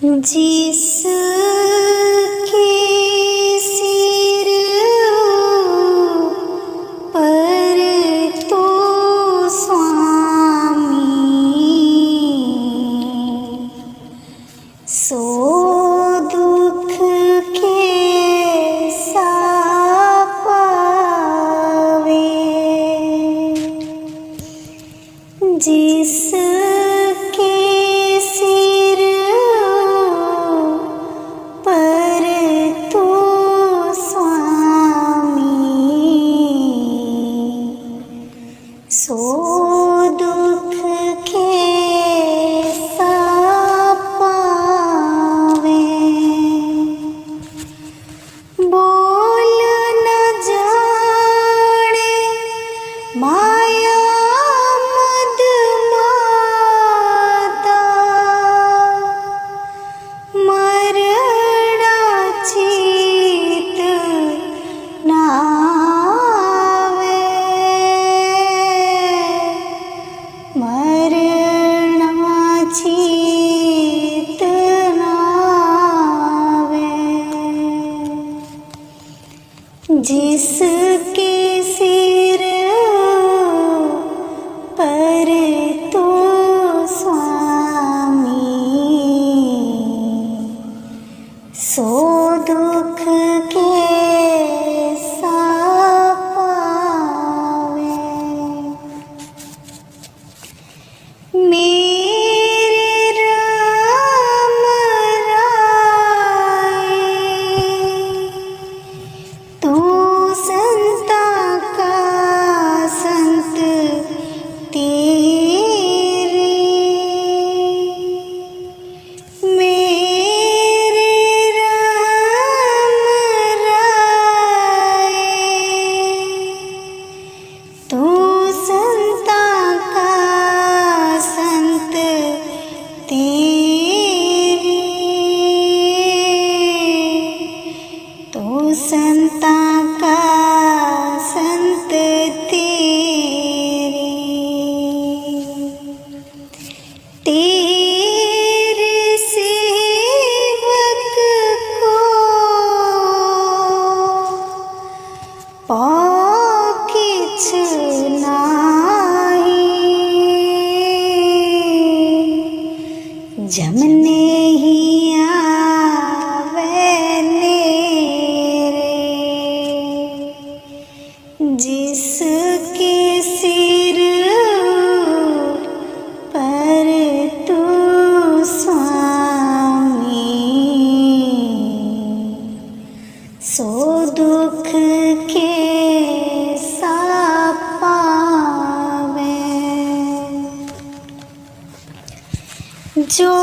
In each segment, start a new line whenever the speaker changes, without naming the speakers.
जिसके सिर पर तो स्वामी सो दुख कैसा पावे। जिसके सिर पर तो स्वामी सो दुख कैसा पावे। बोल न जाने माया मद माता मरना चित नावे। मरना चित नावे। जिसके सिर पर तो स्वामी सो दुख कैसा पावे। मेरे राम राय तू संता का संत तेरे। मेरे राम राय तू संता का संत तेरे। तू संता का संत तेरे। तेरे सेवक को पाँव किछ नाहीं। जमने ही आवे नेरे। जिसके सिर पर तू स्वामी सो दुख कैसा पावे। जो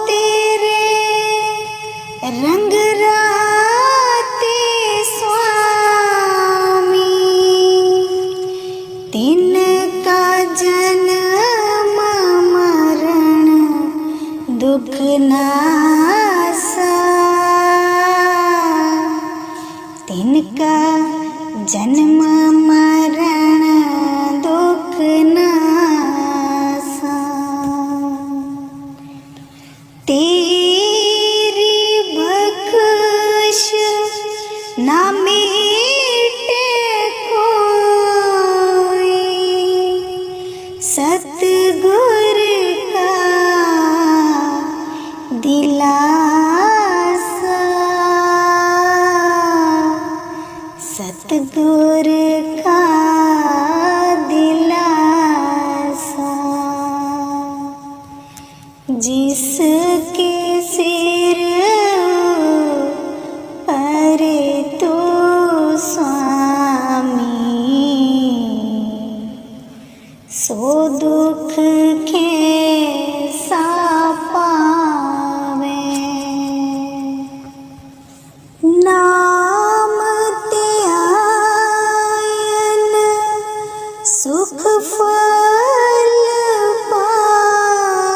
तेरे रंग राते स्वामी तिनका जन्म मरण दुख नासा। तिनका जन्म मरण दुख नासा। तेरी बख्श ना मिटे कोई। सतगुर का दिलासा। सतगुर का दिलासा। जिसके सिर पर तो स्वामी सो दुख कैसा पावे। नाम ते आयन सुख फल पायन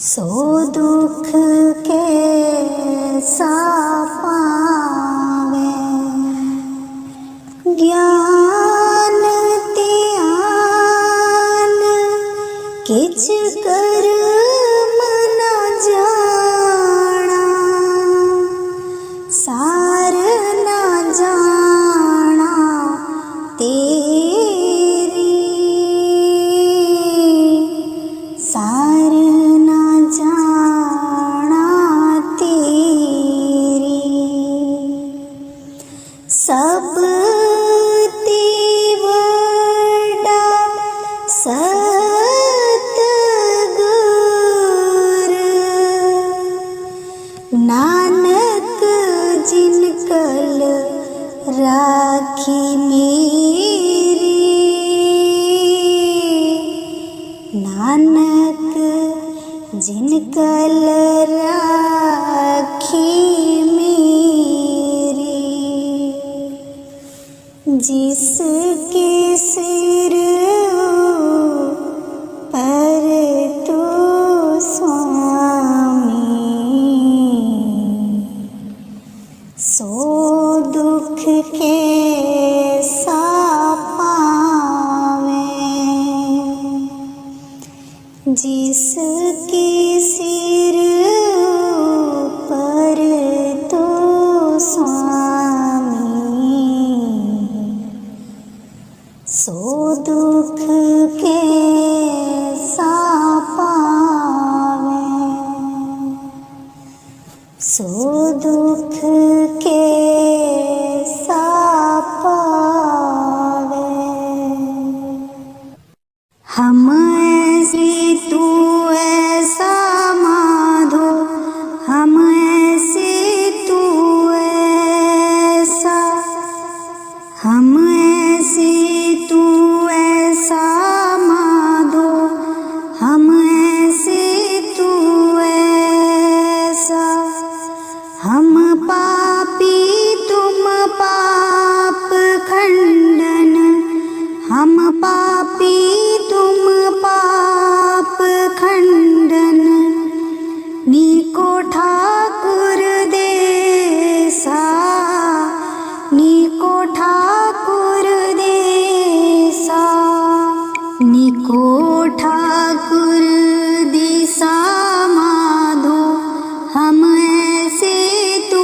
सो दुख कैसा पावे, ज्ञान त्यान किछ कर्म न जाना, सार न जाना तेरी, सार न जाना तेरी। सब तेवड़ा सतगुर, नानक जिन कल राखी मेरी, नानक जिन कल राखी मेरी। जिसके सिर पर तो स्वामी, सो दुख कैसा पावे, जिसके सिर पर तो स्वामी, सो दुख कैसा पावे, सो दुख कैसा पावे। हम ऐसे तू ऐसा माधो, हम ऐसे तू ऐसा, हम ऐसे तू ऐसा माधो, हम ऐसे तू ऐसा। हम पापी तुम पाप खंडन, हम पापी तुम पाप खंडन। नीको ठाकुर देसा, नीको ठाकुर देसा, नीको ठाकुर देसा माधो, हम ऐसे तू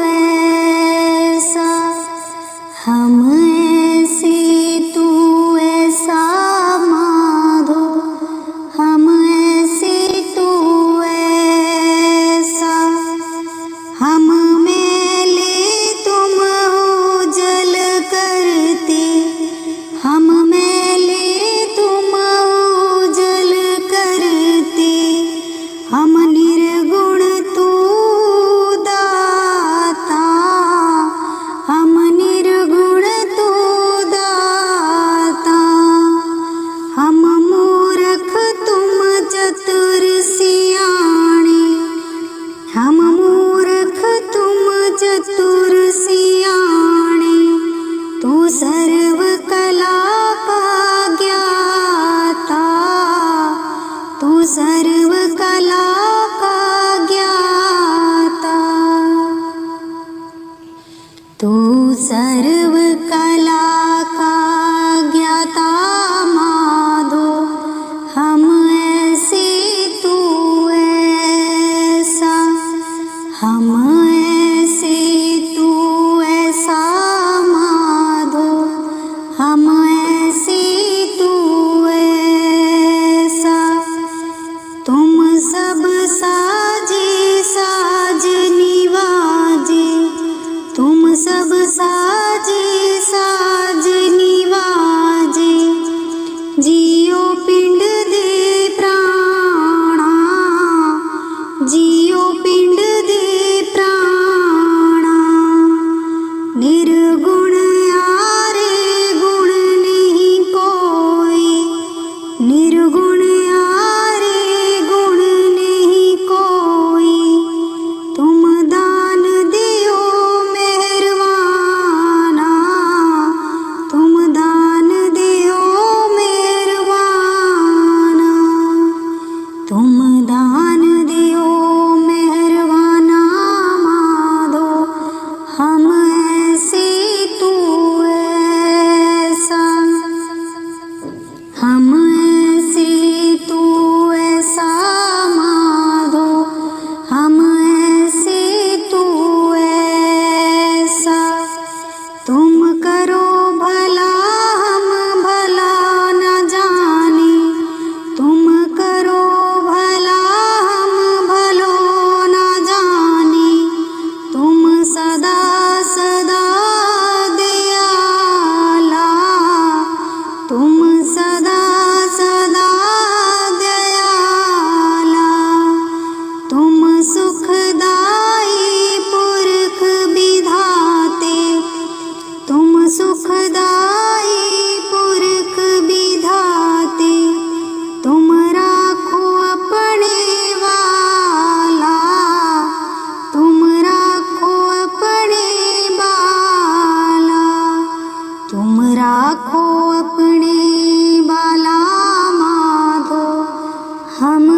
ऐसा, हम ऐसे तू ऐसा माधो, हम ऐसे तू ऐसा। हम मैले तुम उजल करते, हम मैले तुम उजल करते। हम निर्गुण तू दाता, हम निर्गुण तू दाता। हम मूर्ख तुम चतुर सियाणे, हम मूर्ख तुम चतुर सियाणे। तू सर्व कला का ज्ञाता, तू सर्व कला का ज्ञाता, तू सर्व कला का ज्ञाता माधो, हम ऐसे तू ऐसा, हम ऐसे तू ऐसा माधो, हम ऐसे तू ऐसा। तुम सा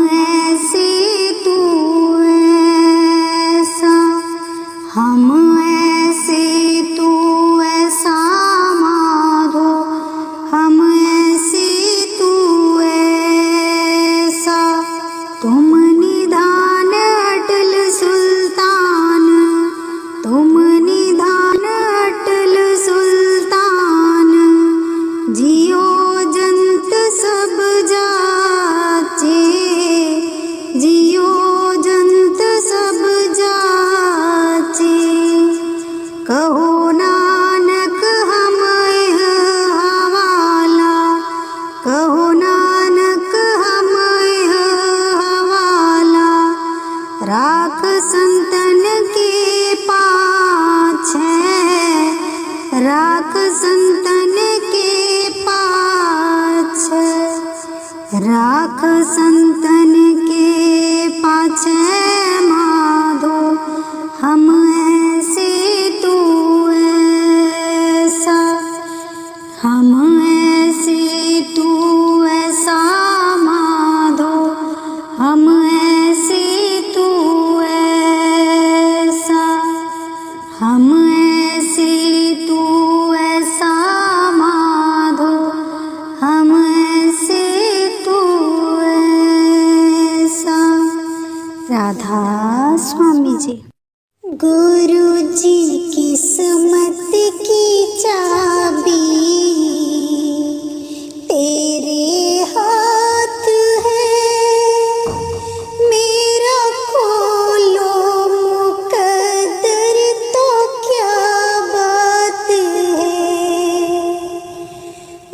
ऐसे तू ऐसा, हम ऐसे तू ऐसा माधो, हम ऐसे तू ऐसा। तुम निधान अटल सुल्तान, तुम निधान अटल सुल्तान। जियो जंत सब जाचे, जियो जंत सब जाचे। कहो नानक हम एह हवाला, कहो नानक हम एह हवाला। राख संतन के पाछे, राख संतन के पाछे, राख संतन के पाछे माधो। हम ऐसे तू ऐसा, हम ऐसे तू ऐसा माधो, हम ऐसे तू ऐसा, हम ऐसे तू ऐसा माधो, हम ऐसे तू ऐसा। राधा स्वामी जी। गुरु जी किस्मत की चाबी तेरे हाथ है, मेरा खोलो मुकद्दर तो क्या बात है।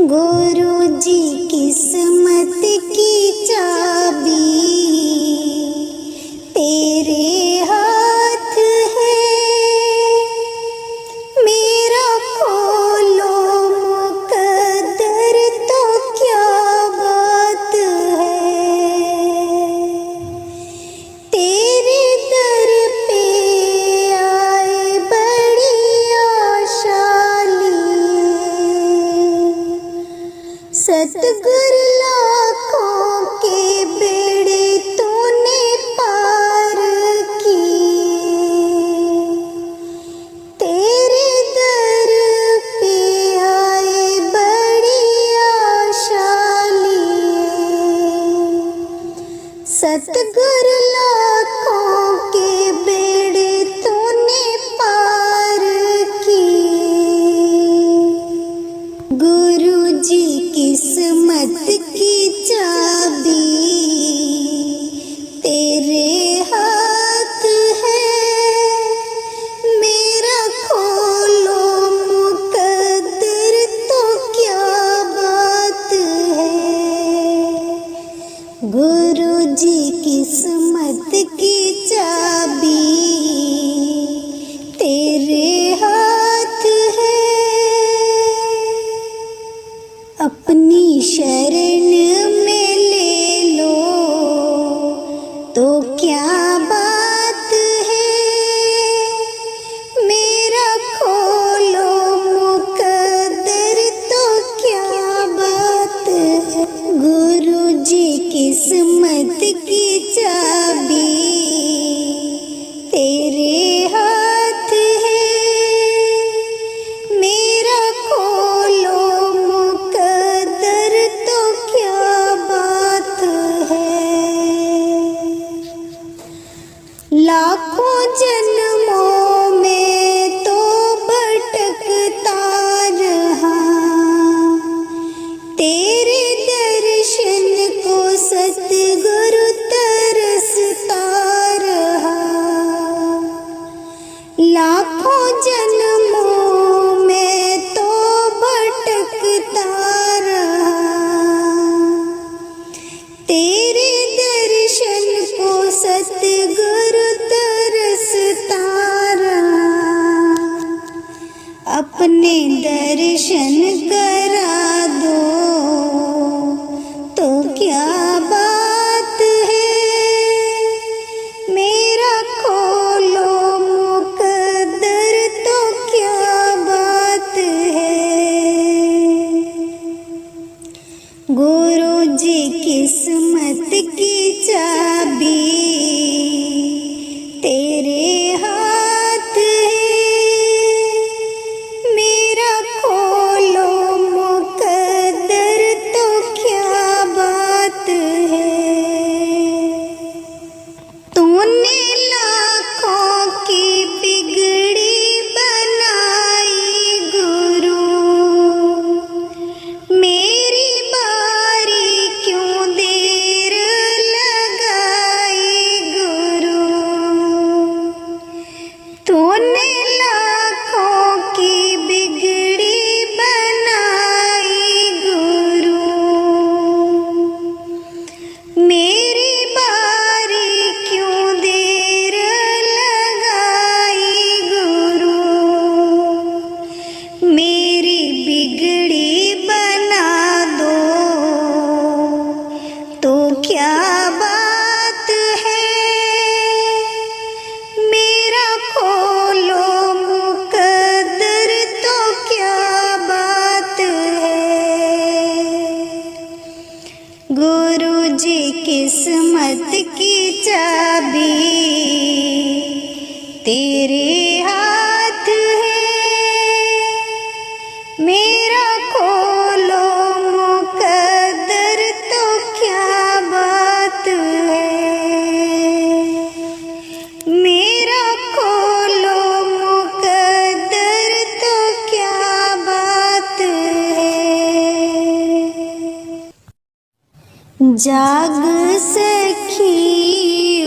गुरु जी किस्मत की चाबी तेरे हाथ है, मेरा खोलो मुकद्दर तो क्या बात है। तेरे दर पे आए बड़ी आशा लिए, सतगुर लाखों के बेड़े तूने पार किए। तेरे दर पे आए बड़ी आशा लिए, सतगुर लाखों के बेड़े तूने पार किए। गुरु जी किस्मत की चाबी तेरे हाथ है, मेरा खोलो मुकद्दर तो क्या बात है। गुरु जी किस्मत की चाबी तेरे हाथ है। अपनी शरण में ले लो तो क्या बात है, मेरा खोलो मुकद्दर तो क्या बात है। गुरु जी किस्मत की चाबी तेरे हाथ है, मेरा खोलो मुकद्दर तो क्या बात है। लाखों जन्मों में तो भटकता रहा, तेरे दर्शन को सतगुरु तरसता रहा। लाखों जन्मों में तो भटकता रहा, तेरे दर्शन को सतगुरु तरसता रहा। अपने दर्शन करा दो तो क्या बात है, मेरा खोलो मुकद्दर तो क्या बात है। गुरु जी किस्मत की किस्मत की चाबी तेरे हाथ है। मेरा खोलो मुकद्दर तो क्या बात है। मेरा खोलो मुकद्दर तो क्या बात है। जाग सखी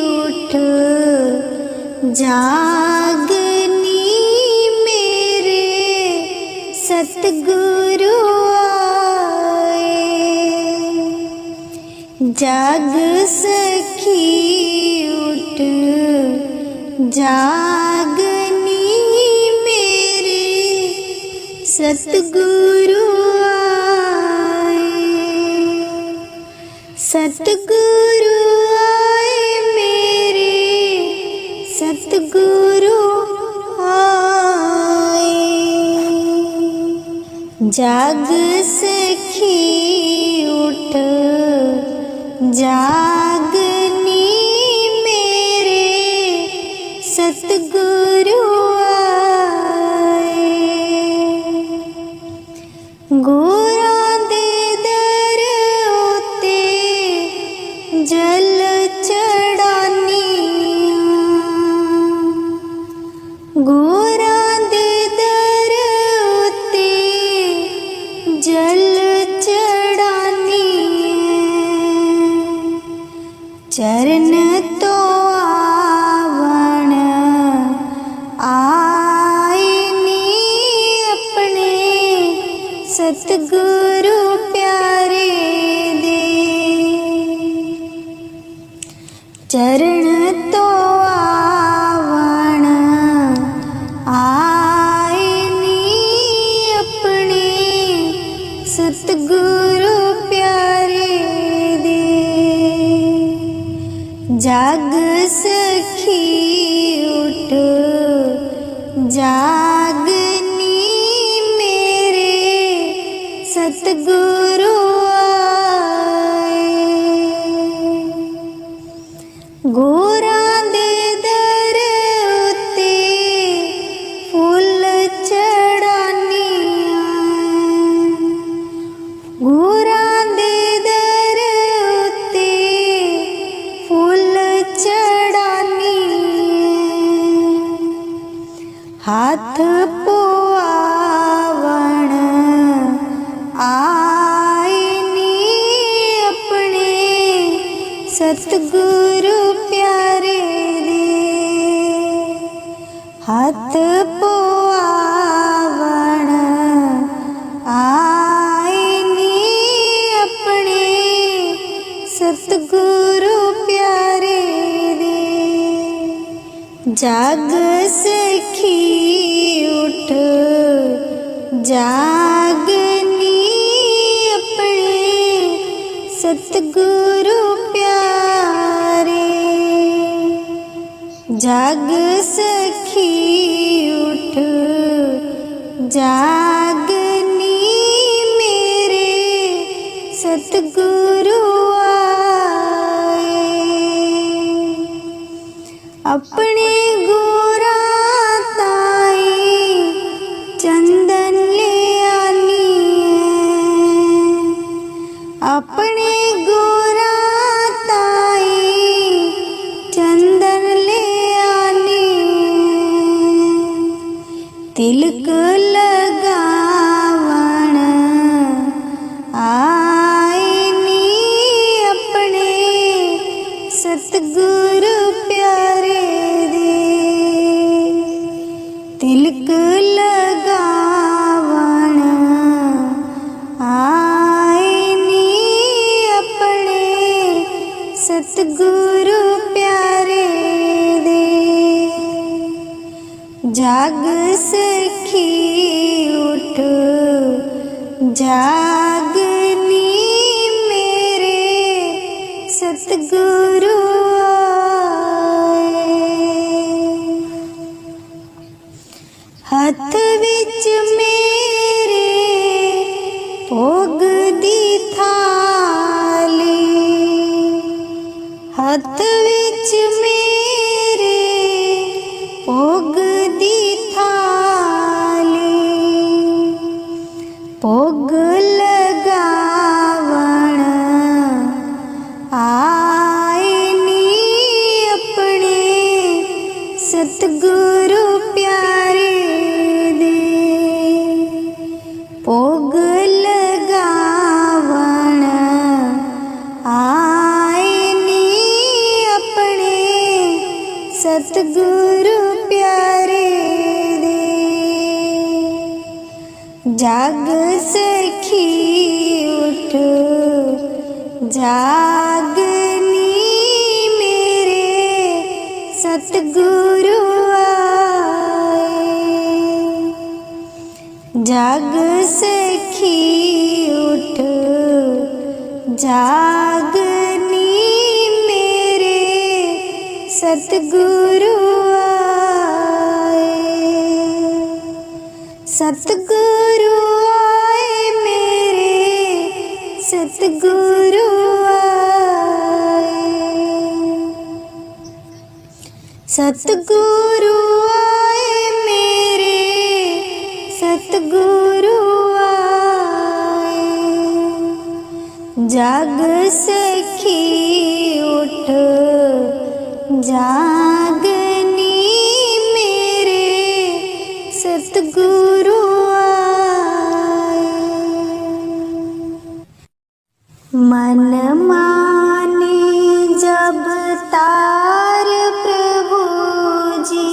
उठ जागनी मेरे सतगुरु आए। जाग सखी उठ जागनी मेरे सतगुरु आए। सतगुरु आए मेरे सतगुरु आए। जाग सखी उठ जागनी मेरे सतगुरु आए। गोरा दे दर उते जल चढ़ानी। गोरा दे दर उते जल चढ़ानी। चरण तो आवण आए नी अपने सतगुरु प्यारे दे। चरण तो आवण आए नी अपने सतगुरु प्यारे दे। जाग सखी उठ जागनी मेरे सतगुरु आए। गोरा दे दर उते फूल चढ़ानी। गोरा दे दर उते फूल चढ़ानी। हाथ पोआवण आए नी अपने सतगुरु प्यारे दे। हाथ पोआवण आए नी अपने सतगुरु प्यारे दे। जाग सखी उठ जागनी अपने सतगुरु प्यारे। जाग सखी उठ जागनी मेरे सतगुरु आए। अपने गोरा ताई चंदन ले आनी है। अपने गोरा ताई चंदन ले आनी है। तिलक लगावण आए नी अपने सतगुरु प्यारे दे। तिलक लगावण आए नी अपने सतगुरु प्यारे दे। जाग सखी उठ जागनी मेरे सतगुरु आए। हथ विच मेरे भोग दी थाली हथ विच मेरे भोग दी थाली, भोग लगावण आए नी अपने सतगुरु प्यारे दे। भोग लगावण आए नी अपने सतगुरु प्यारे दे। जाग सखी उठ जागनी मेरे सतगुरु आए। जाग सखी उठ जागनी मेरे सतगुरु आए। सतगुरु आए मेरे सतगुरु आए। सतगुरु आए मेरे सतगुरु आए। जाग सखी उठ जागनी मेरे सतगुरु आए। मन माने जब तार प्रभु जी,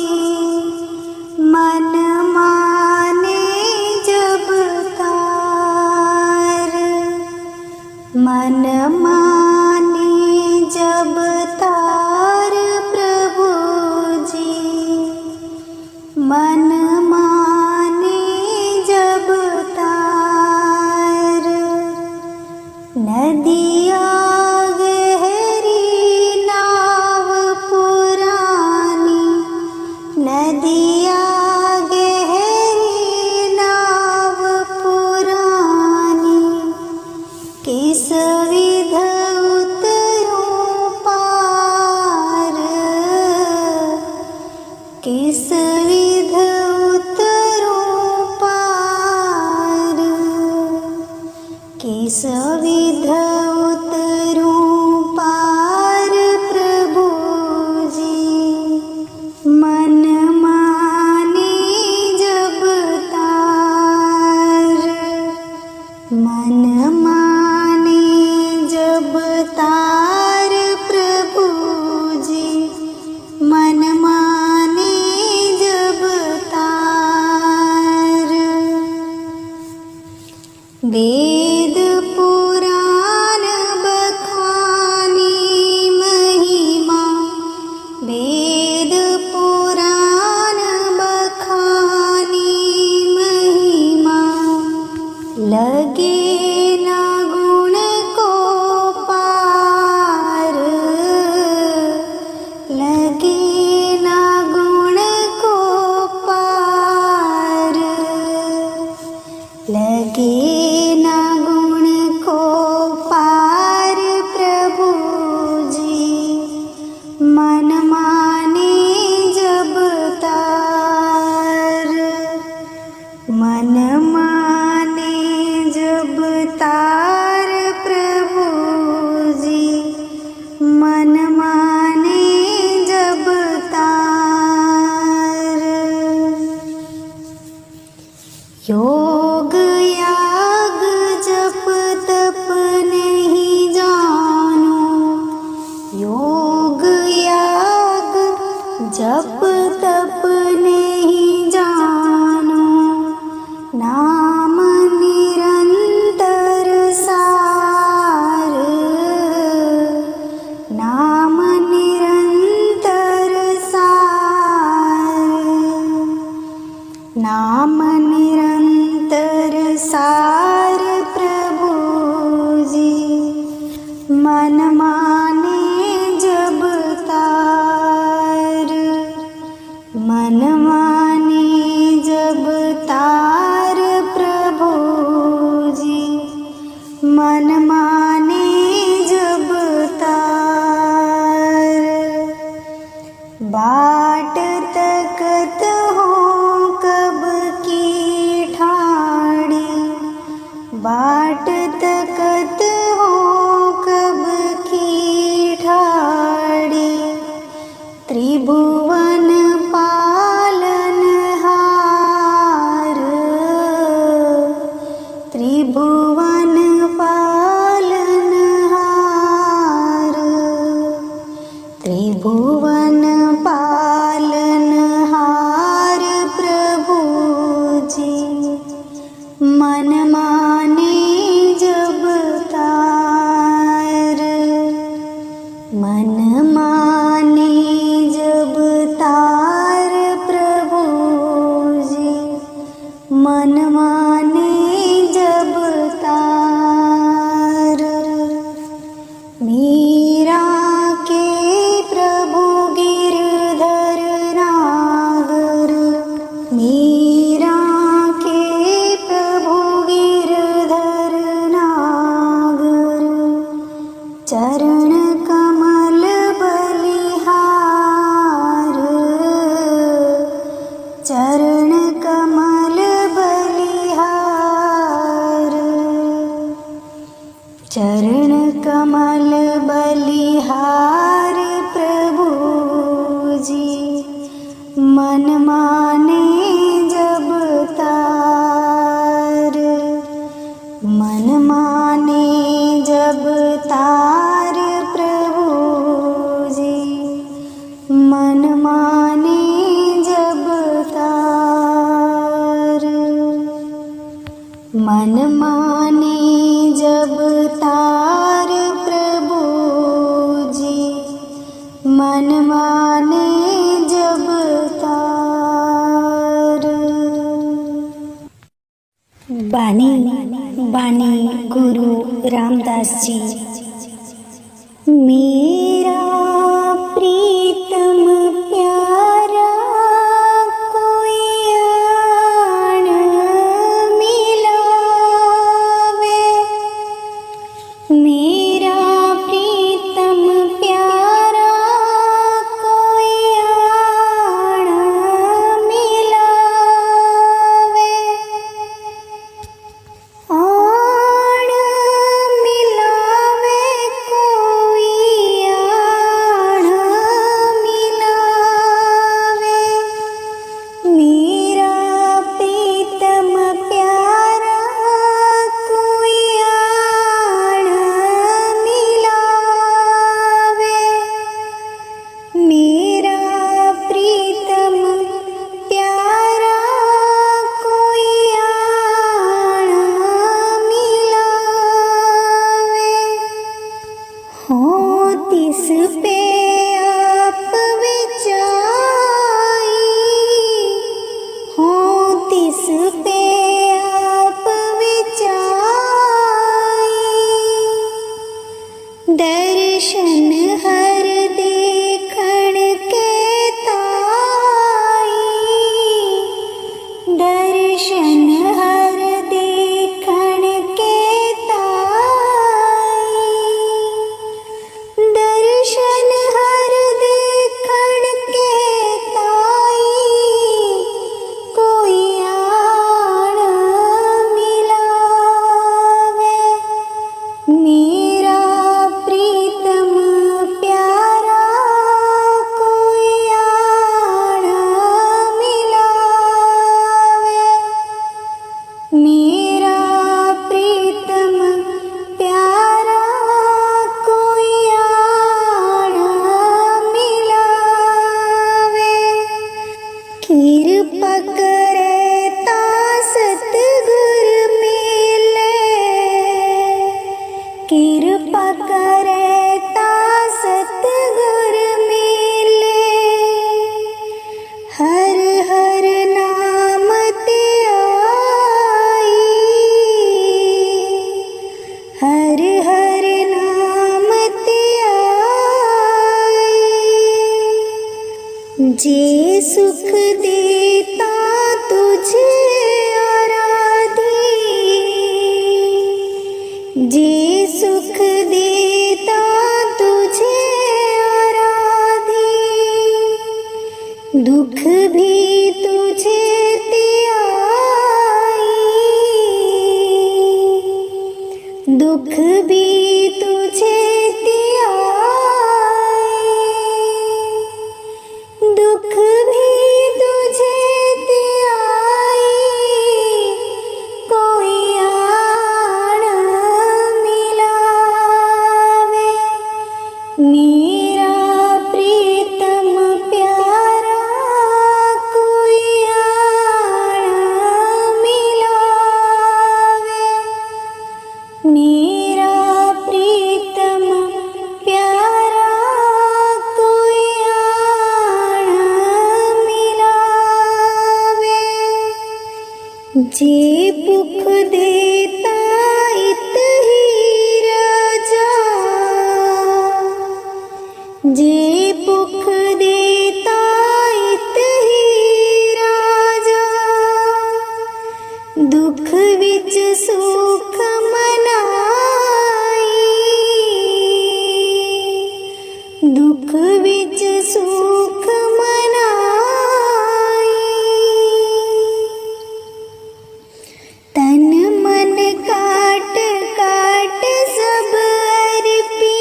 मन माने जब तार, मन माने जब तार प्रभु जी, मन माने जब तार। नदिया गहरी नाव पुरानी, नदिया गहरी नाव पुरानी, किस विध उतरूं पार, किस विध उतरूं पार, किस विध उतरूं पार प्रभु जी। मन माने जब तार, मन माने जब तार प्रभु जी, मन माने जब तार। वेद पुराण बखानी महिमा, वेद पुराण बखानी महिमा, लगे ना गुण को पार, लगे ना गुण को पार, लगे ना गुण को पार प्रभु जी। मन माने जब तार, मन माने जब तार प्रभु जी, मन माने जब तार। योग याग जप तप नहीं जानो, योग याग जप तप नहीं जानो, नाम निरंतर सार, नाम निरंतर सार, नाम निरंतर सार प्रभु जी। मन माने जब तार, मन त्रिभुवन पालनहार प्रभु जी, मन माने जब तार, मन माने जब तार प्रभु जी, मन माने जब तार। मीरा के प्रभु गिरधर नागर, मीरा के प्रभु गिरधर नागर, चरण कमल बलिहार, चरण कमल बलिहार, चरण कमल बलिहार प्रभु जी, मन माने जब तार, मन माने जब तार प्रभु जी, मन माने जब तार, मन माने जब तार प्रभु जी, मन माने जब तार। बानी बानी गुरु रामदास जी। मेरा प्रीतम प्यारा कोई आन मिलावे, मेरा प्रीतम प्यारा कोई आन मिलावे, आन मिलावे कोई आन मिलावे, मेरा प्रीतम प्यारा कोई आन मिलावे, मेरा प्रीतम प्यारा कोई आन मिलावे। हो तिस पे आप विचाई, हो तिस पे आप विचाई, दर्शन हर देखण के ताई, दर्शन हर देखण के ताई, दर्शन हर देखण के ताई, कोई आन मिलावे, मेरा प्रीतम प्यारा कोई आन मिलावे, मेरा प्रीतम प्यारा कोई आन मिलावे। कृपा करे ता सतगुर मिले, कृपा करे ता सतगुर मिले, हर हर नाम ते आई, हर हर नाम ते आई, जे सुख देता तुझे आराधी, जे सुख देता तुझे आराधी, दुख भी तुझे त्याई, दुख भी तुझे त्याई, दुख भी तुझे त्याई, कोई आन मिलावे, मेरा प्रिय जे पुख देता इत ही राजा, दुख विच सुख मनाई, दुख विच सुख मनाई। तन मन काट काट सब अर्पी,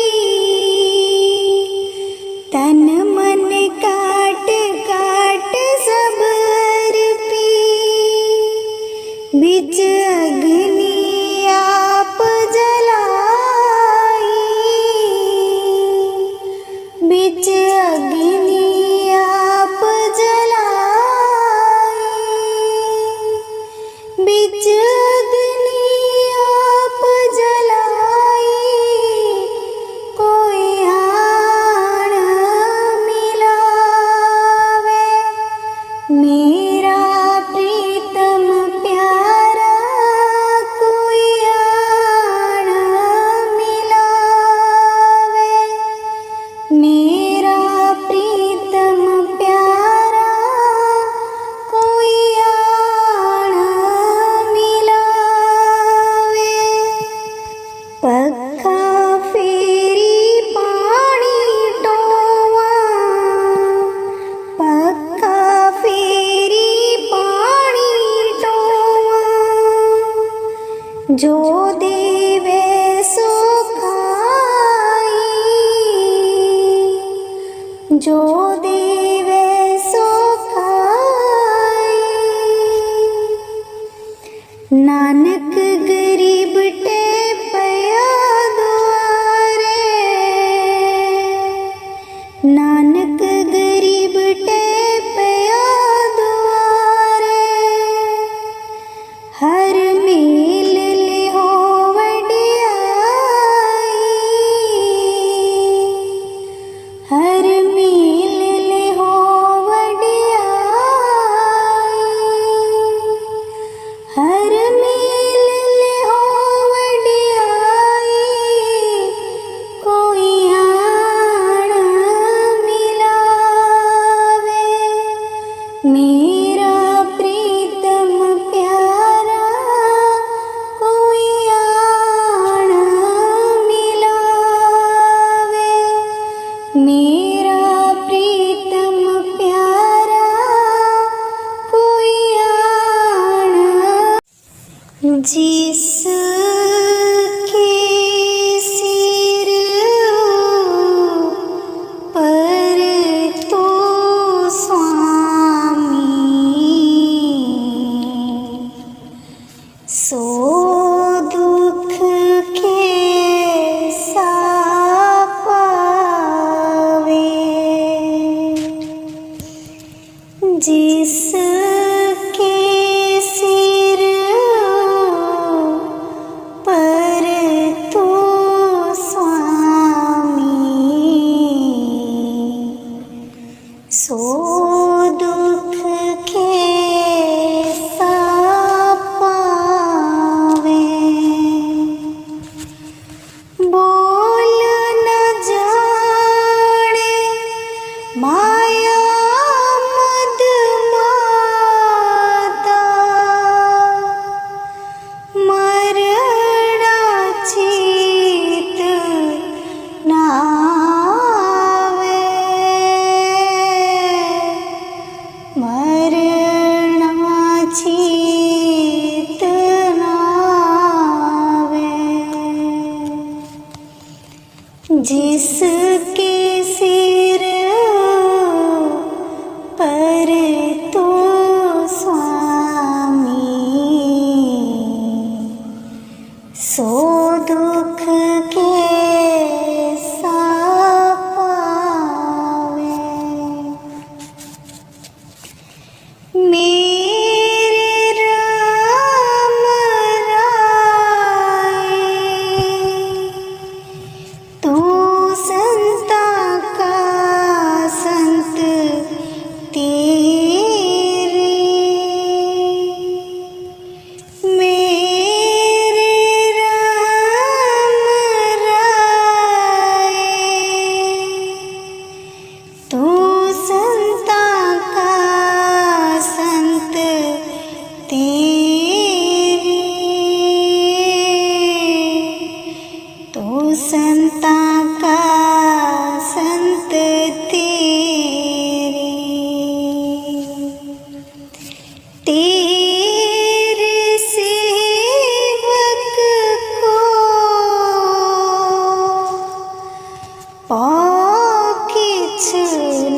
तन मन काट काट सब अर्पी, बिच अग्नि आप जलाई, बिच अग्नि आप जलाई, बिच अग्नि आप जलाई, कोई आन मिलावे, मेरा प्रीतम प्यारा कोई आन मिलावे, मेरा प्रीतम प्यारा कोई आन मिलावे। पक्का फेरी पानी टोवा, पक्का फेरी पानी टोवा, जो देवे सो खाई, जो देवे सो खाई। नानक गरीब टे पया द्वारे, नानक गरीब टे पया द्वारे, हर मेल लिहो वडियाई, हर मेल लिहो वडियाई, हर मेल लिहो वडियाई, कोई आन मिलावे, मेरा प्रीतम प्यारा कोई आन मिलावे, मेरा प्रीतम प्यारा कोई आन। जिसके सिर पर तो स्वामी, सो दुख के पावे, जिसके सिर पर तो स्वामी, सो दुख के पावे। बोल न जाने माया मद माता, मरना चित नावे, मरना चित नावे। जिसके सिर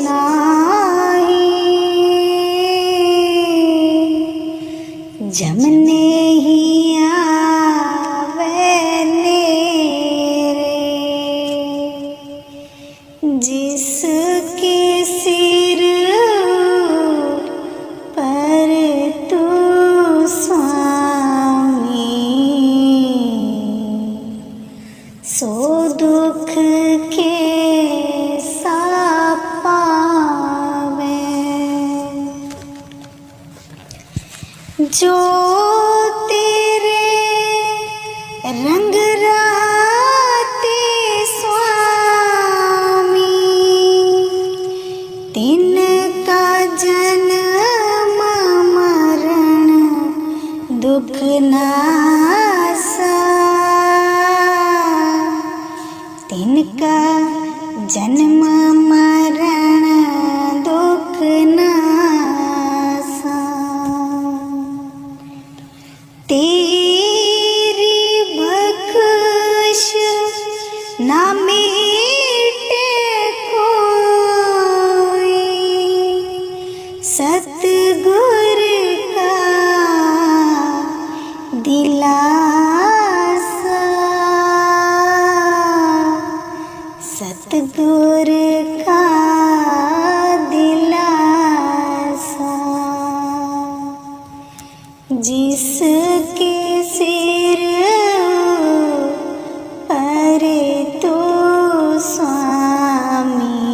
नाही, जमने ही आवे नेरे, जिसके सिर पर तू स्वामी, सो दुख के पावे। जो तेरे रंग राते स्वामी, तिनका जन्म मरण दुख नासा, तिनका जन्म मरण दुख नासा। तेरी बख्श ना मिटे कोई, सतगुर का दिलासा, सतगुर का दिलासा। जिसके सिर पर तू स्वामी,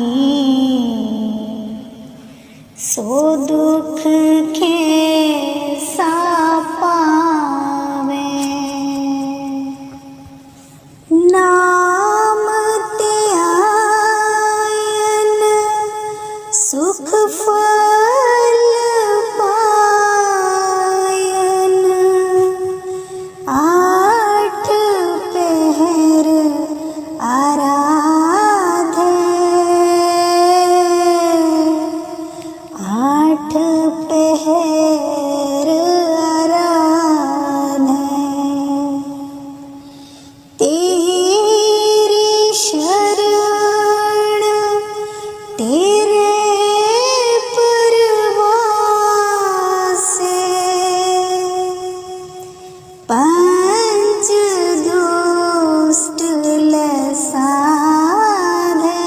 सो दुख के पावे। नाम ते आयन सुख फल पायन, आठ पहर आराधे, आठ पहर आराधे। तेरी शरण तेरे परवासे, पंच दुष्ट लसाधे,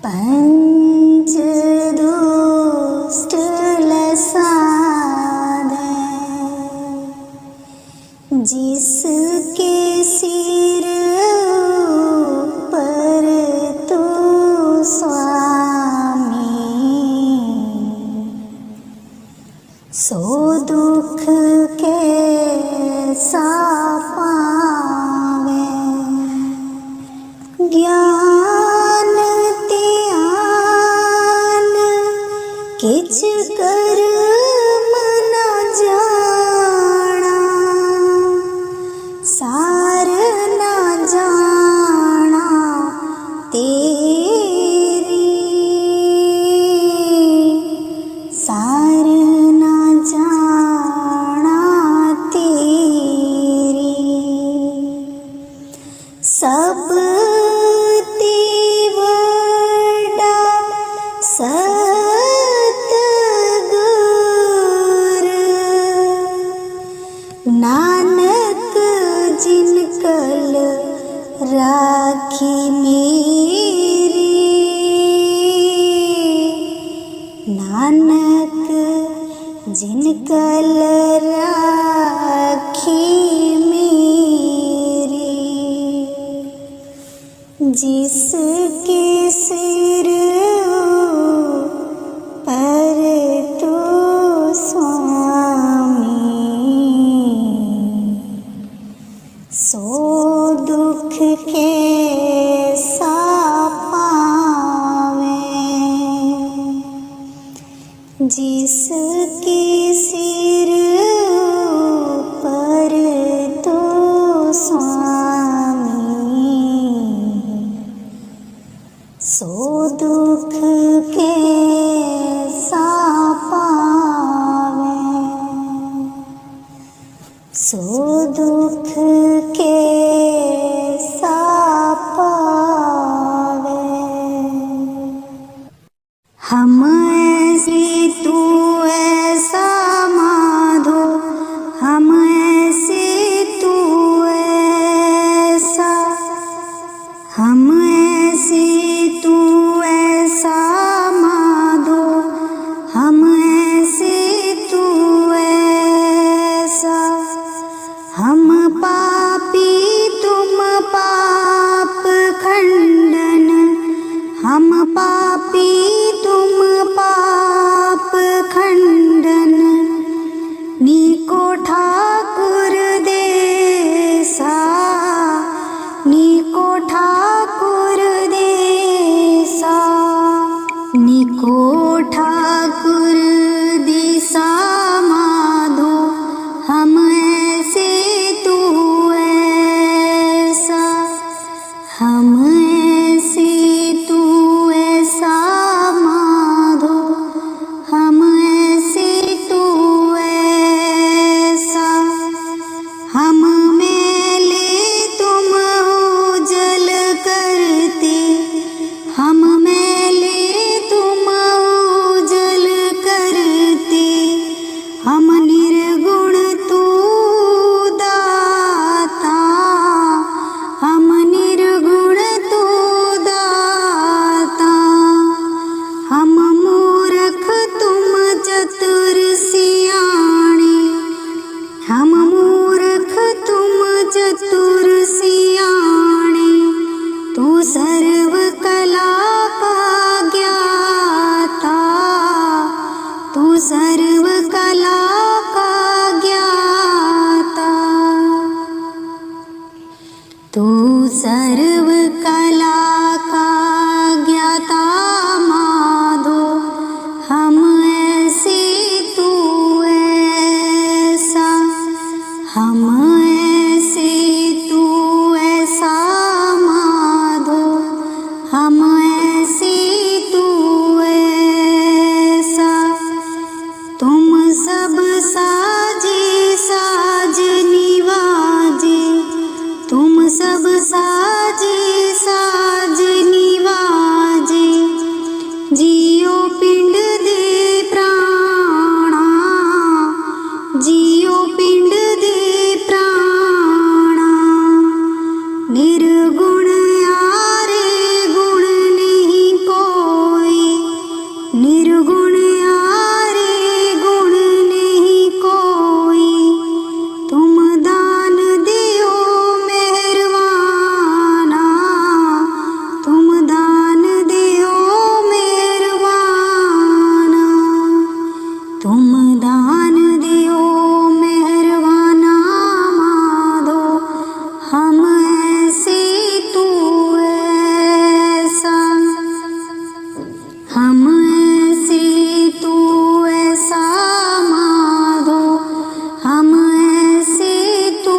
पंच दुष्ट लसाधे। जिसके सिर पर तू स्वामी, सो दुख के पावे। ज्ञान त्यान किछ कर्म न जाना, सार न जाना तेरी, सार न जाना तेरी। सब तीवड़ा सतगुर, नानक जिनकल राखी मेरी, नानक जिनकल राखी मेरी। जिसके सिर पर तू स्वामी, सो दुख के पावे। जिसके सिर पर तू स्वामी, सो दुख के पावे, सो दुख के पावे। ऐसे तू ऐसा माधो, हम ऐसे तू ऐसा। हम मैले तुम हो जल करते, हम मैले तुम हो जल करते। हम निर्गुण तू दाता, हम निर्गुण तू दाता। हम मूर्ख तुम चतुर सियाणे, हम मूर्ख तुम चतुर सियाणे। तू सर्व कला का ज्ञाता, तू सर्व कला का ज्ञाता। तू सर्व कला का ज्ञाता माधो, हम ऐसे तू ऐसा। हम ऐसे तू ऐसा माधो, हम ऐसे तू ऐसा। तुम सब साजे साज निवाजे, तुम सब साजे साज निवाजे। जियो पिंड दे प्राणा, जियो पिंड दे प्राणा। निर्गुण यारे गुण नहीं कोई, निर्गुण यारे गुण नहीं कोई। तुम दान दियो मेहरबाना, तुम दान दियो मेहरबाना। तुम दान दियो मेहरबाना माधो, हम ऐसे तू ऐसा। हम ऐसे तू ऐसा माधो, हम ऐसे तू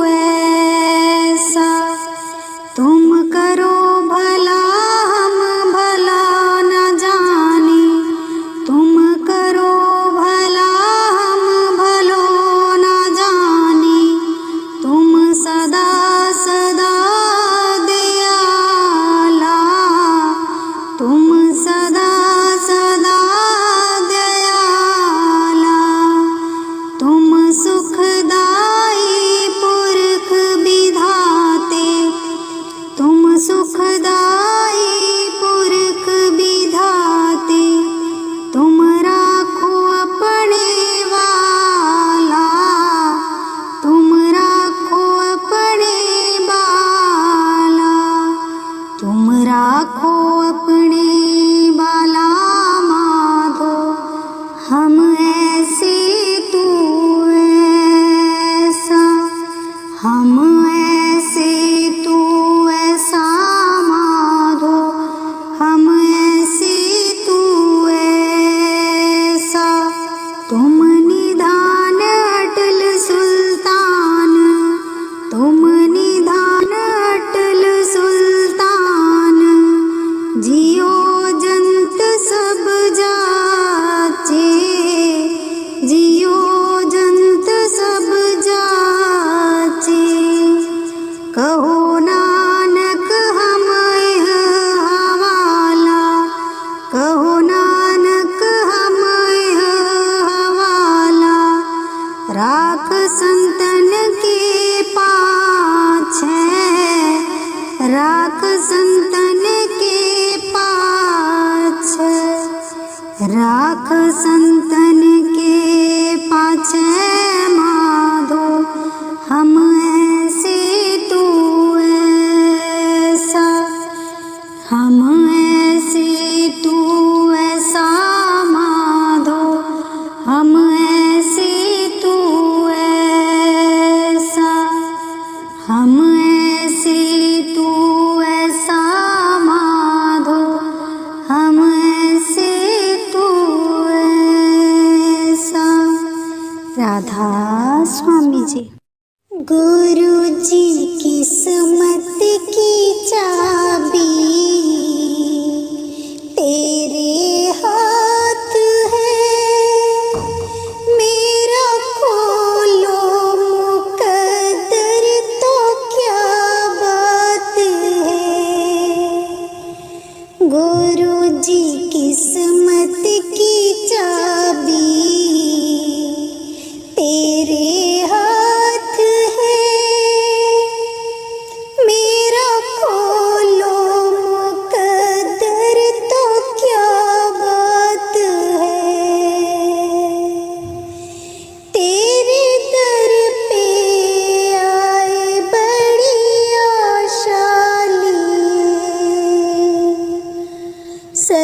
ऐसा। तुम करो भला हम भला न जाने, तुम करो भला हम भलो न जाने। तुम सदा सदा दयाला, तुम सदा सदा दयाला। तुम सुखदाई पुरख विधाते, तुम सुखदाई पुरख विधाते। तुम राखो अपने वाला, तुम राखो अपने बाला। तुम राखो अपने बाला माधो, हम ऐसे तू ऐसा। हम ऐसे तू ऐसा माधो, हम ऐसे तू ऐसा। तुम निधान अटल सुल्तान, तुम निधान अटल सुल्तान। जियो जंत सब जाचे, जियो जंत सब जाचे। कहो नानक हम यह हवाला, कहो नानक हम यह हवाला। राख संतन के पाछे, राख संतन के पाछे। राख संतन के पाछे माधो, हम ऐसे तू ऐसा। हम ऐसे तू ऐसा माधो, हम ऐसे तू ऐसा। हम ऐसे तू ऐसा माधो, हम ऐसे तू ऐसा। राधा स्वामी जी।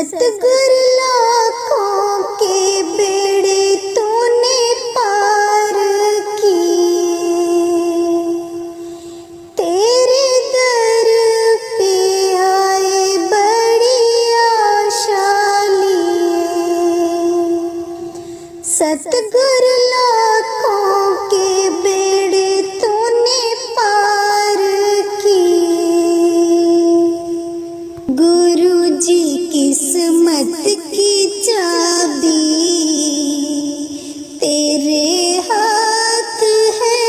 सतगुर लाखों के बेड़े तूने पार किए, तेरे दर पे आए बड़ी आशा लिए। सतगुर लाखों के बेड़े तूने पार किए। गुरु जी किस्मत की चाबी तेरे हाथ है,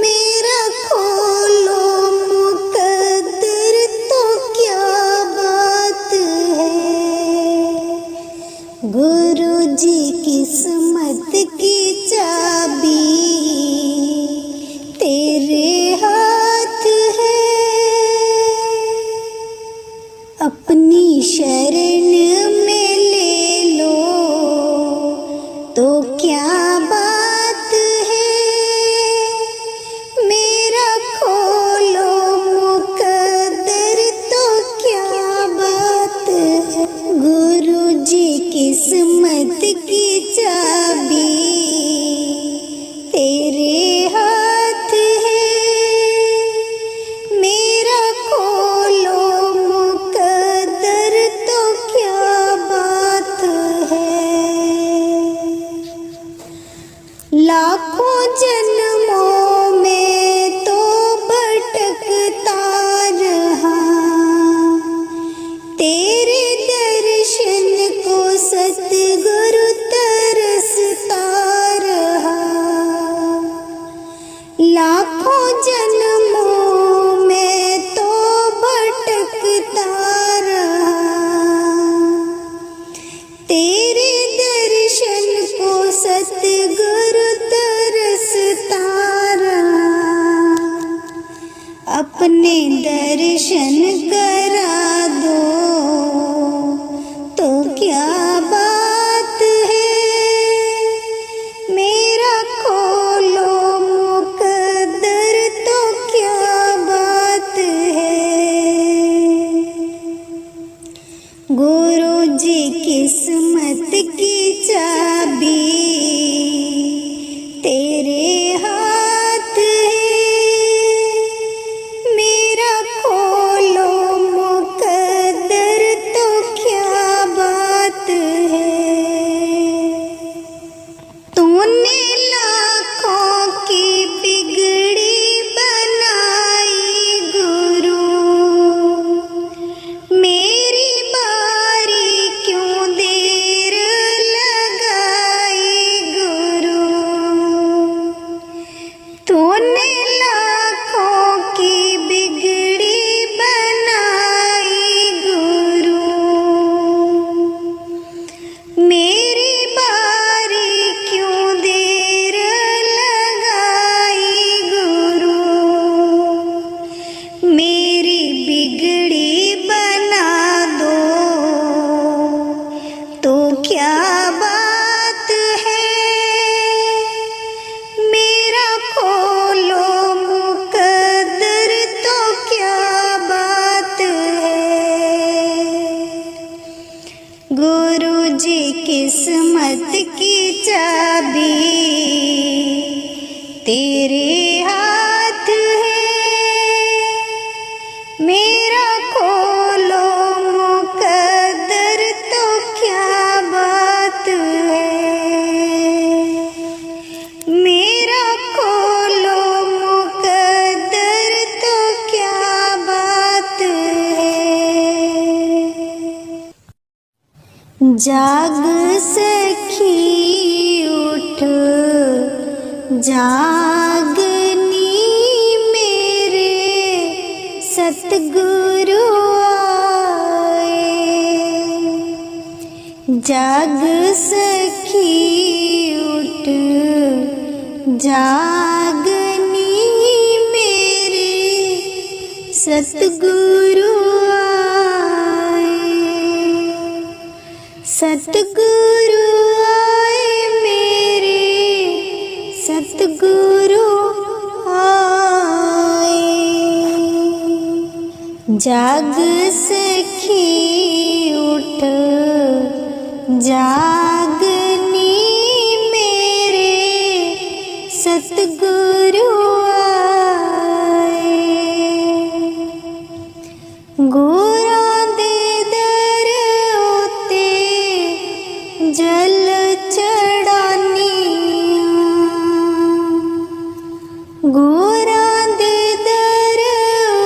मेरा खोलो मुकद्दर तो क्या बात है। गुरु जी किस्मत की चाबी तेरे हाथ है, अपनी शरण में ले लो तो क्या बात है। मेरा खोलो मुकद्दर तो क्या बात है। गुरु जी किस्मत की चाबी तेरे हाथ है, मेरा खोलो मुकद्दर तो क्या बात है। लाखों जन्मों में तो भटकता रहा, तेरे दर्शन को सतगुरु तरसता रहा। लाखों जन्मों में तो भटकता रहा, तेरे दर्शन को सतगुरु तरसता रहा। अपने दर्शन करा दो तो क्या बात है। मेरा खोलो मुकद्दर तो क्या बात है। गुरु जी किस्मत की चाबी तेरे हाथ है, मेरा खोलो मुकद्दर तो क्या बात है। तूने लाखों की बिगड़ी बनाई गुरु, मेरी बारी क्यों देर लगाई गुरु। तूने लाखों की बिगड़ी बनाई गुरु, मेरी बारी क्यों देर लगाई गुरु। मेरी बिगड़ी बना दो तो क्या बात है। मेरा खोलो मुकद्दर तो क्या बात है। गुरु जी किस्मत की चाबी तेरे हाथ है, मेरा खोलो मुकद्दर तो क्या बात है। मेरा खोलो मुकद्दर तो क्या बात है। जाग सखी उठ जागनी मेरे सतगुरु आए। जाग सखी उठ जागनी मेरे सतगुरु आए। सतगुरु आए मेरे सतगुरु आए। जाग सखी उठ जागनी मेरे सतगुरु आए। गुरां दे दर उत्ते जल चढ़ानी, गुरां दे दर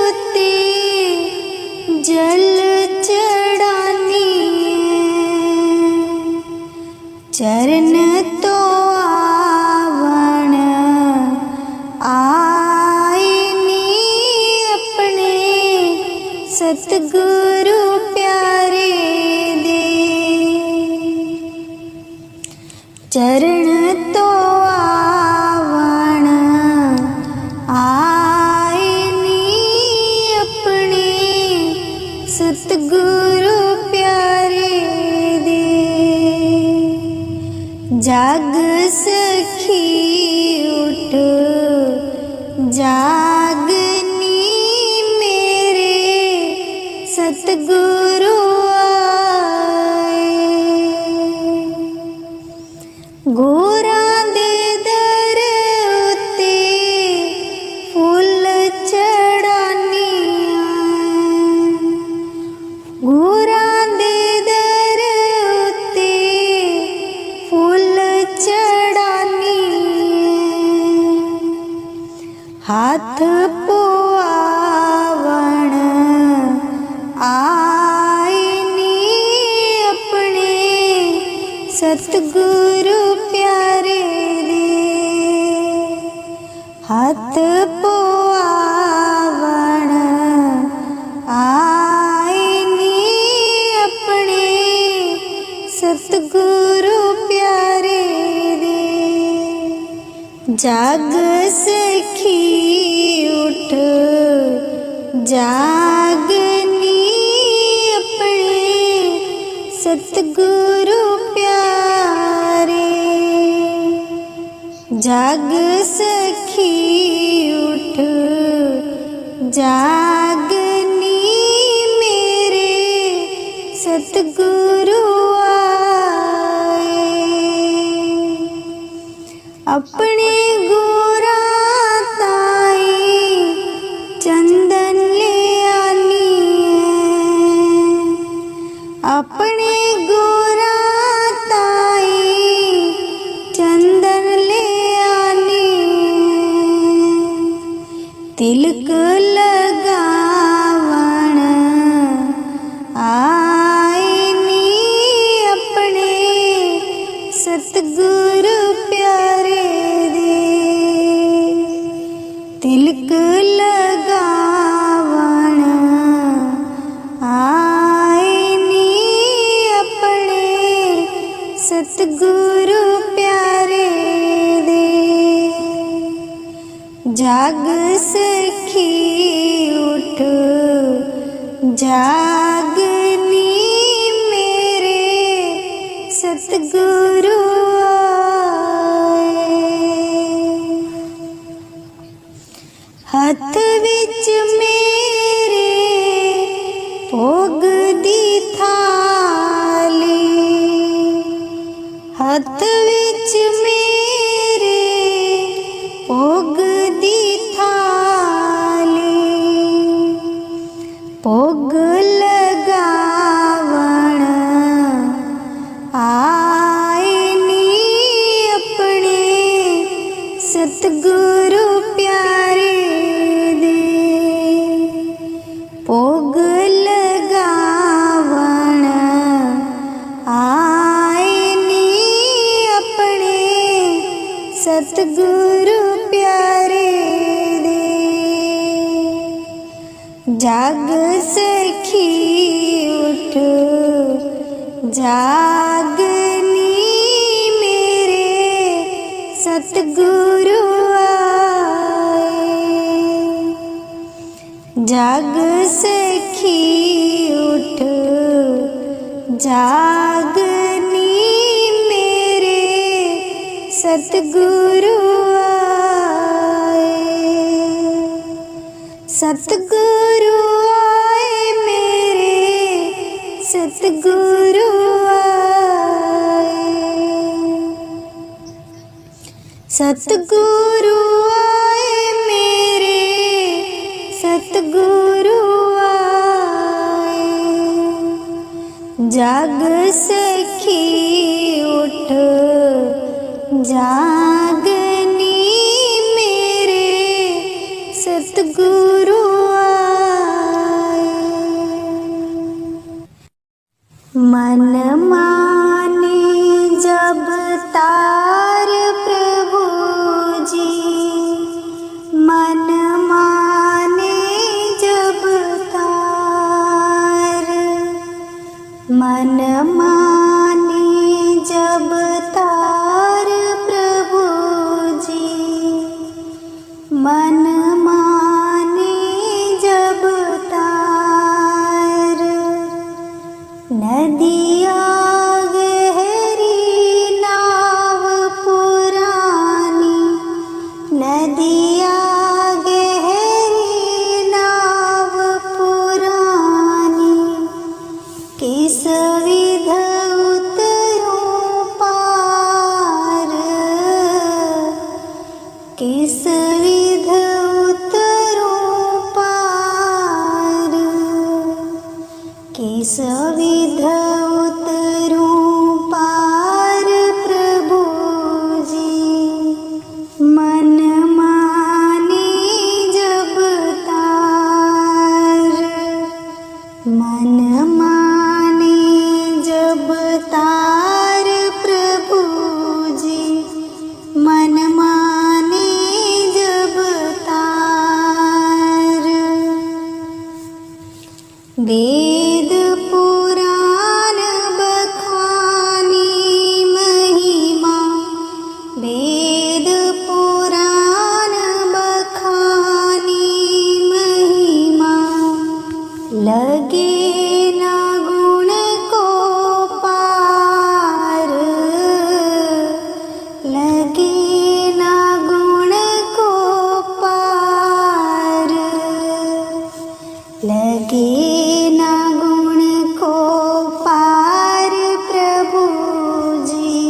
उत्ते जल चढ़ानी, चरण तो आवन आए नी अपने सतगुरु प्यारे दे। चरण तो आवन आए नी अपने सतगुरु प्यारे दे। जाग सखी उठ जागनी मेरे सतगुरु आए। गुरां दे दर उत्ते फुल चढ़ानी, गुरां दे दर उत्ते फुल चढ़ानी, हाथ पुआवण आए नी अपने सतगुरु प्यारे दे। हाथ पुआवण आए नी अपने सतगुरु प्यारे दे। जाग सखी उठ जागनी अपने सतगुरु प्यारे। जाग सखी उठ जागनी मेरे सतगुरु आए। अपने गुरां ताई चंदन ले आनी है, अपने गुरां ताई चंदन ले आनी है। तिलक लगावण आए नी अपने सतगुरु प्यारे दे। तिलक लगावण आए नी अपने सतगुरु प्यारे दे। जाग सखी उठ जागनी मेरे सतगुरु आए। हथ विच मेरे भोग दी थाली, हथ विच मेरे भोग दी थाली, भोग लगावण आए नी अपने सतगुरु प्यारे दे। भोग लगावण आए नी अपने सतगुरु प्यारे दे। जाग सखी उठ जागनी मेरे सतगुरु आए। जाग सखी उठ जागनी मेरे सतगुरु आए। सतगुरु आए सतगुरु आए मेरे, सतगुरु आए। जाग सखी उठ जागनी मेरे, सतगुरु आए। मन माने जब तार प्रभु जी, मन माने जब तार, मन माने जब तार प्रभु जी, मन माने जब तार। नदिया गहरी नाव पुरानी, नदिया गहरी नाव पुरानी, किस विध उतरूं पार, किस विध उतरूं पार, किस विध उतरूं पार प्रभु जी। मन माने जब तार, मन माने जब तार प्रभु जी, मन माने जब तार। वेद पुराण बखानी महिमा, वेद पुराण बखानी महिमा, लगे ना गुण को पार, लगे ना गुण को पार, लगे ना गुण को पार प्रभु जी।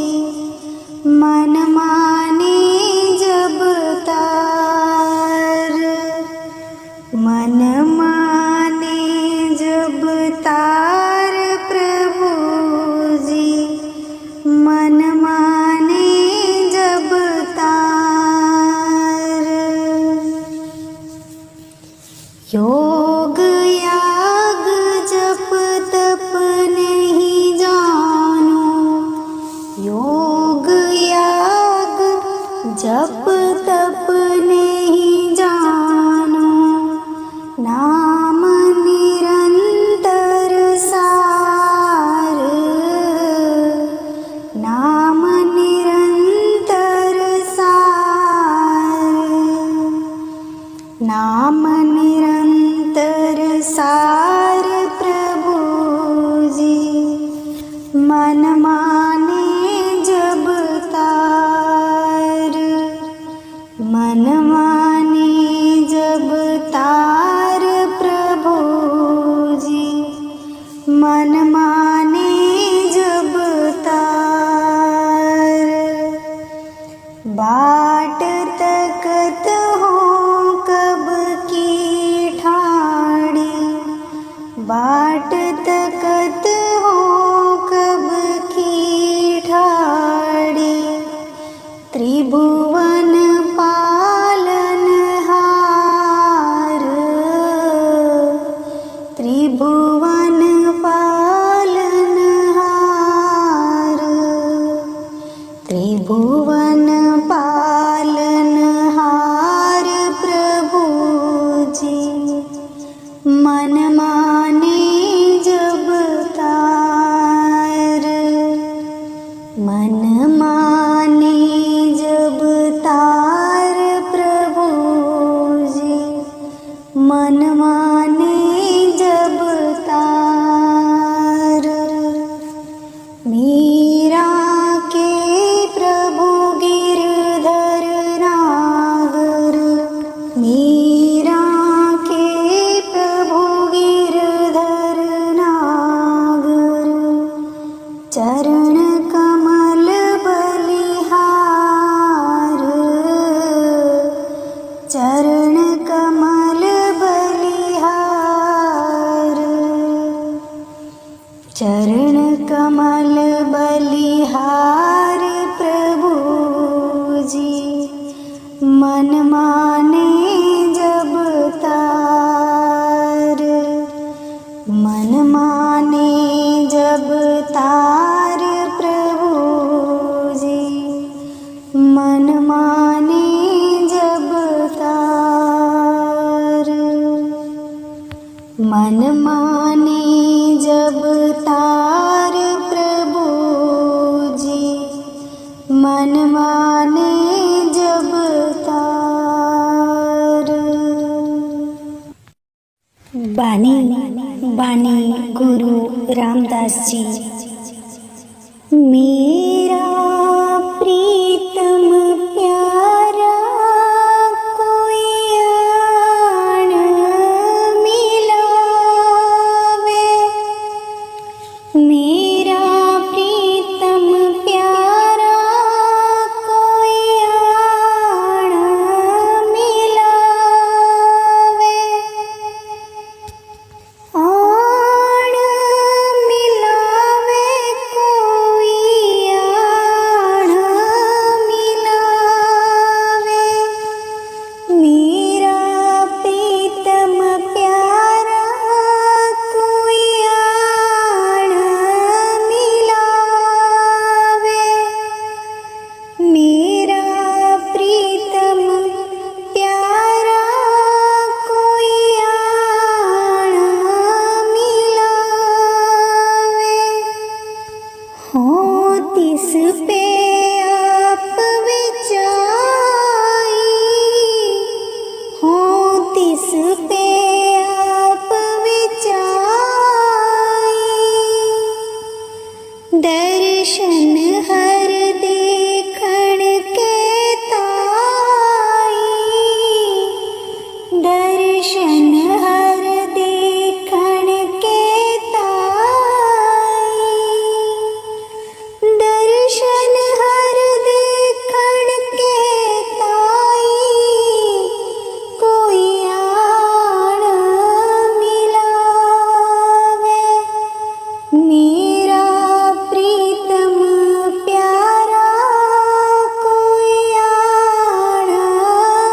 मन माने जब तार, मन माने जब तार प्रभु जी, मन माने जब तार। योग याग जप तप नहीं जानो, योग याग जप तप नहीं जानो, नाम निरंतर सार, नाम निरंतर सार, नाम निरंतर सार प्रभु जी। मन माने जब तार, मन माने जब तार प्रभु जी, मन माने जब तार। बाट तकत हो कब की ठाड़ी, बाट तकत हो कब की ठाड़ी, त्रिभुवन पालन हार, त्रिभुवन पालन हार, त्रिभुवन पालन हार प्रभु जी। मन माने जब तार, मन माने जब तार प्रभु जी, मन माने जब तार। चरण कमल बलिहार प्रभु जी, मन माने जब तार, मन माने जब तार प्रभु जी, मन माने जब तार, मन माने जब तार प्रभु जी, मन माने जब तार। बानी बानी गुरु रामदास जी। मेरा प्रीतम प्यारा कोई आन मिलावे, मेरा प्रीतम प्यारा कोई आन मिलावे, आन मिलावे कोई आन मिलावे, मेरा प्रीतम प्यारा कोई आन मिलावे, मेरा प्रीतम प्यारा कोई आन मिलावे, हो तिस पे आप विचाई, हो तिस पे आप विचाई, दर्शन हर देखण के ताई, दर्शन हर देखण के ताई, दर्शन हर देखण के ताई, कोई आन मिलावे, मेरा प्रीतम प्यारा कोई आन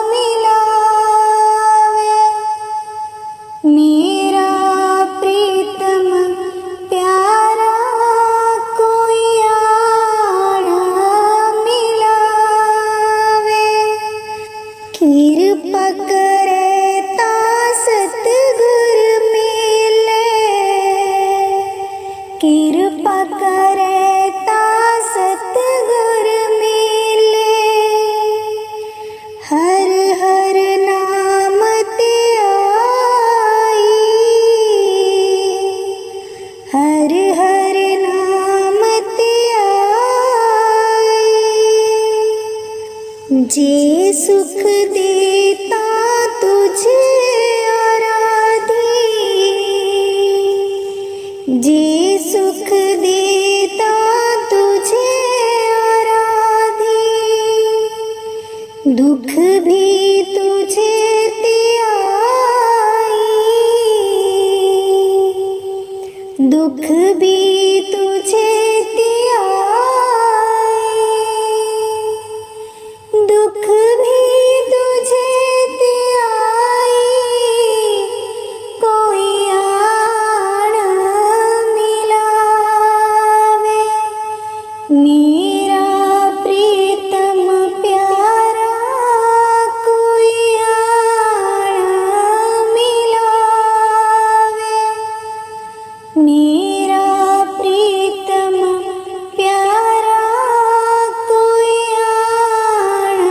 मिलावे, मेरा प्रीतम प्यारा कोई आन मिलावे, कृपा करे ता सतगुर मिले, कृपा करे ता सतगुर मिले, हर हर नाम ते आई, हर हर नाम ते आई, जे सुख देता तुझे आराधी, जे सुख देता तुझे आराधी, दुख भी तुझे ते आई, दुख भी तुझे ते आई, दुख भी तुझे ते आई, कोई आन मिलावे, मेरा प्रीतम प्यारा कोई आन मिलावे, मेरा प्रीतम प्यारा कोई आन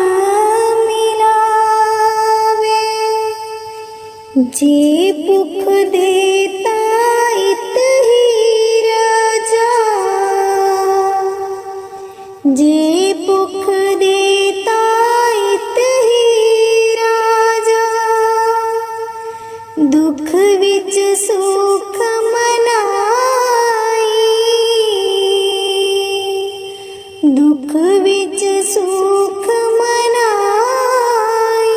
मिलावे, जे भुख देता इत ही राजा, जे भुख देता इत ही राजा, दुख विच सुख मनाई, दुख विच सुख मनाई,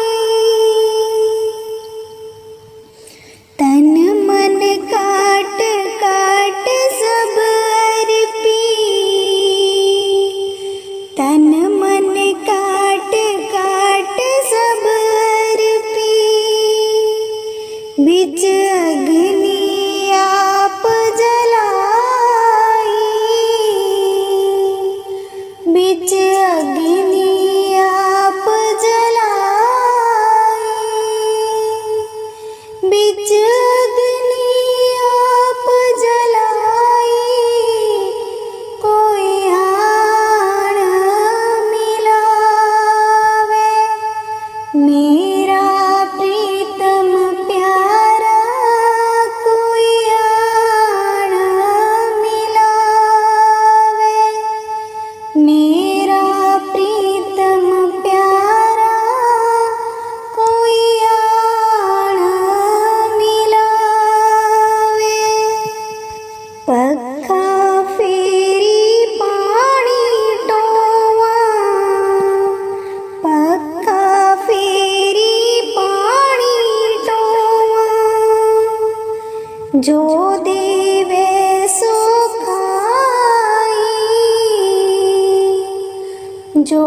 देवे सो खाई, जो